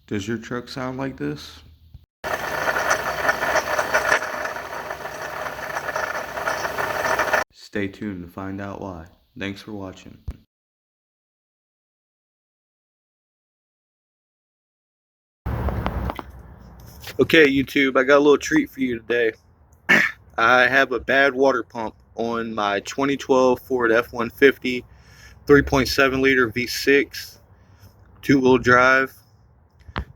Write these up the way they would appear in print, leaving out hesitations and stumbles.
Does your truck sound like this? Stay tuned to find out why. Thanks for watching. Okay, YouTube, I got a little treat for you today. I have a bad water pump on my 2012 Ford F-150 3.7 liter V6 two-wheel drive.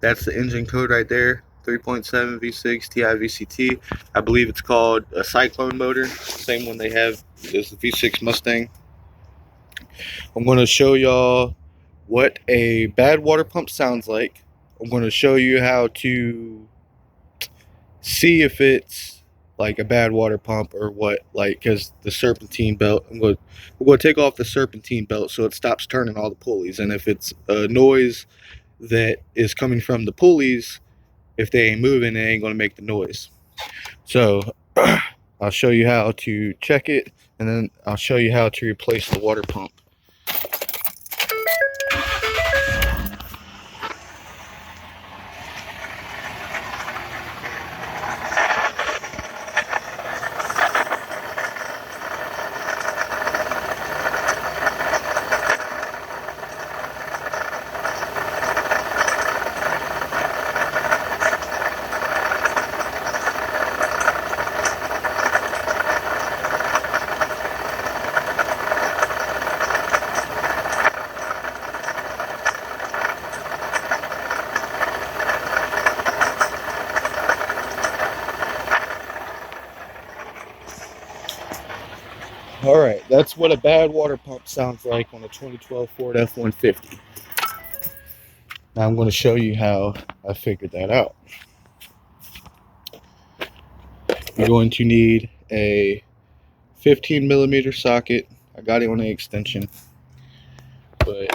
That's the engine code right there, 3.7 V6 TI VCT. I believe it's called a Cyclone motor, same one they have as the V6 Mustang. I'm going to show y'all what a bad water pump sounds like. I'm going to show you how to see if it's like a bad water pump or what, like, because the serpentine belt, we're going to take off the serpentine belt so it stops turning all the pulleys. And if it's a noise that is coming from the pulleys, if they ain't moving, it ain't going to make the noise. So I'll show you how to check it, and then I'll show you how to replace the water pump. Alright, that's what a bad water pump sounds like on a 2012 Ford F-150. Now I'm going to show you how I figured that out. You're going to need a 15 millimeter socket. I got it on the extension, but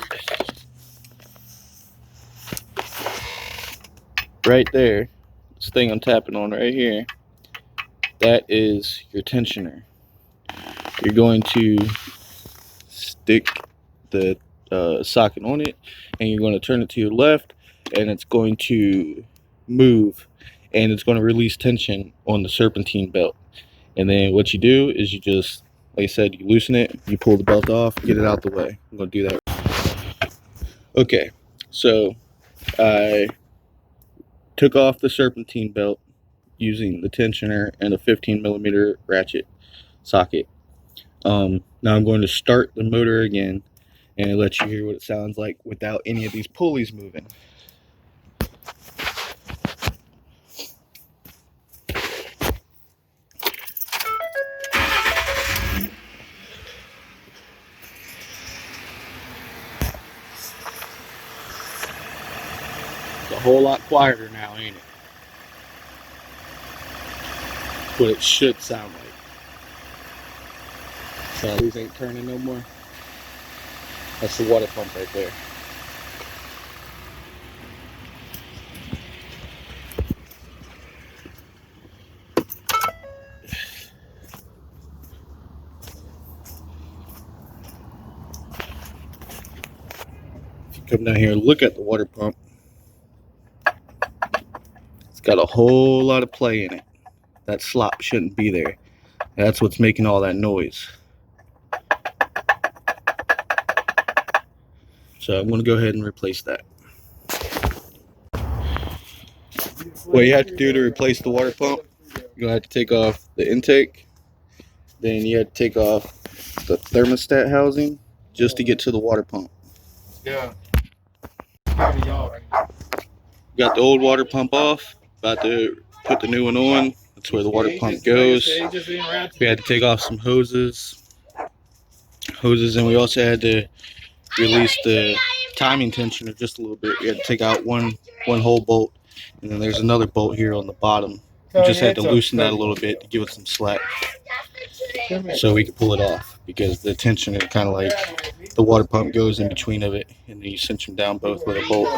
right there, this thing I'm tapping on right here, that is your tensioner. You're going to stick the socket on it, and you're going to turn it to your left, and it's going to move, and it's going to release tension on the serpentine belt. And then what you do is you just, like I said, you loosen it, you pull the belt off, get it out the way. I'm going to do that. Okay, so I took off the serpentine belt using the tensioner and a 15 millimeter ratchet socket. Now I'm going to start the motor again and let you hear what it sounds like without any of these pulleys moving. It's a whole lot quieter now, ain't it? What it should sound like. So these ain't turning no more. That's the water pump right there. If you come down here and look at the water pump, it's got a whole lot of play in it. That slop shouldn't be there. That's what's making all that noise. So I'm going to go ahead and replace that. What you have to do to replace the water pump, you're going to have to take off the intake. Then you have to take off the thermostat housing just to get to the water pump. Yeah. Got the old water pump off, about to put the new one on. That's where the water pump goes. We had to take off some hoses, and we also had to release the timing tensioner just a little bit. We had to take out one whole bolt, and then there's another bolt here on the bottom. We just had to loosen that a little bit to give it some slack so we could pull it off, because the tensioner kind of like the water pump goes in between of it, and then you cinch them down both with a bolt.